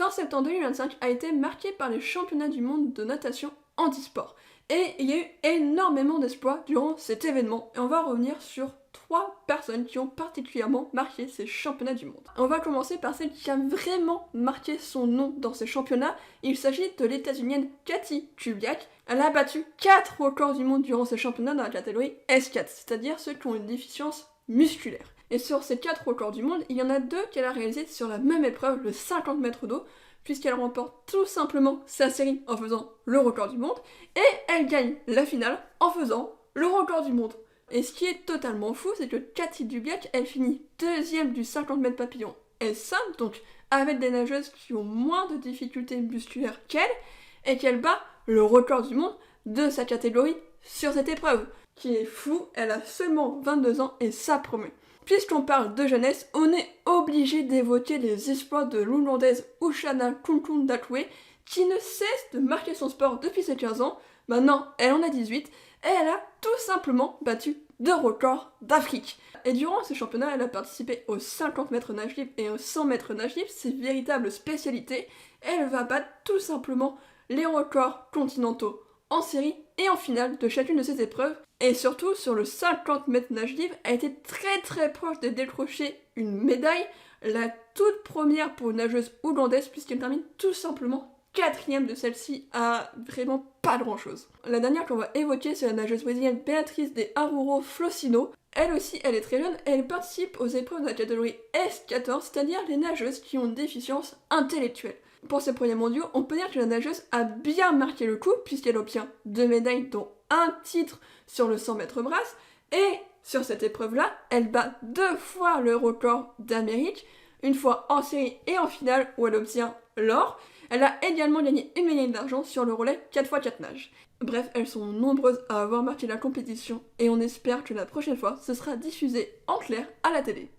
fin septembre 2025 a été marquée par les championnats du monde de natation handisport. Et il y a eu énormément d'exploits durant cet événement. Et on va revenir sur 3 personnes qui ont particulièrement marqué ces championnats du monde. On va commencer par celle qui a vraiment marqué son nom dans ces championnats. Il s'agit de l'états-unienne Katie Kubiak. Elle a battu 4 records du monde durant ces championnats dans la catégorie S4, c'est-à-dire ceux qui ont une déficience musculaire. Et sur ces 4 records du monde, il y en a 2 qu'elle a réalisés sur la même épreuve, le 50 mètres d'eau, puisqu'elle remporte tout simplement sa série en faisant le record du monde, et elle gagne la finale en faisant le record du monde. Et ce qui est totalement fou, c'est que Katie Kubiak, elle finit 2e du 50 mètres papillon S5, donc avec des nageuses qui ont moins de difficultés musculaires qu'elle, et qu'elle bat le record du monde de sa catégorie sur cette épreuve. Qui est fou, elle a seulement 22 ans et ça promet. Puisqu'on parle de jeunesse, on est obligé d'évoquer les exploits de l'Hollandaise Ushana Kunkun-Dakwe, qui ne cesse de marquer son sport depuis ses 15 ans. Maintenant, elle en a 18, et elle a tout simplement battu 2 records d'Afrique. Et durant ce championnat, elle a participé aux 50 mètres nage libre et aux 100 mètres nage libre, ses véritables spécialités. Elle va battre tout simplement les records continentaux en série et en finale de chacune de ces épreuves. Et surtout, sur le 50 mètres nage libre, elle était très proche de décrocher une médaille, la toute première pour une nageuse ougandaise, puisqu'elle termine tout simplement 4e de celle-ci à vraiment pas grand-chose. La dernière qu'on va évoquer, c'est la nageuse brésilienne Beatriz de Aruro Flocino. Elle aussi, elle est très jeune, elle participe aux épreuves de la catégorie S14, c'est-à-dire les nageuses qui ont une déficience intellectuelle. Pour ces premiers mondiaux, on peut dire que la nageuse a bien marqué le coup, puisqu'elle obtient 2 médailles, dont un titre sur le 100 mètres brasse, et sur cette épreuve-là, elle bat 2 fois le record d'Amérique, une fois en série et en finale, où elle obtient l'or. Elle a également gagné une médaille d'argent sur le relais 4x4 nages. Bref, elles sont nombreuses à avoir marqué la compétition, et on espère que la prochaine fois, ce sera diffusé en clair à la télé.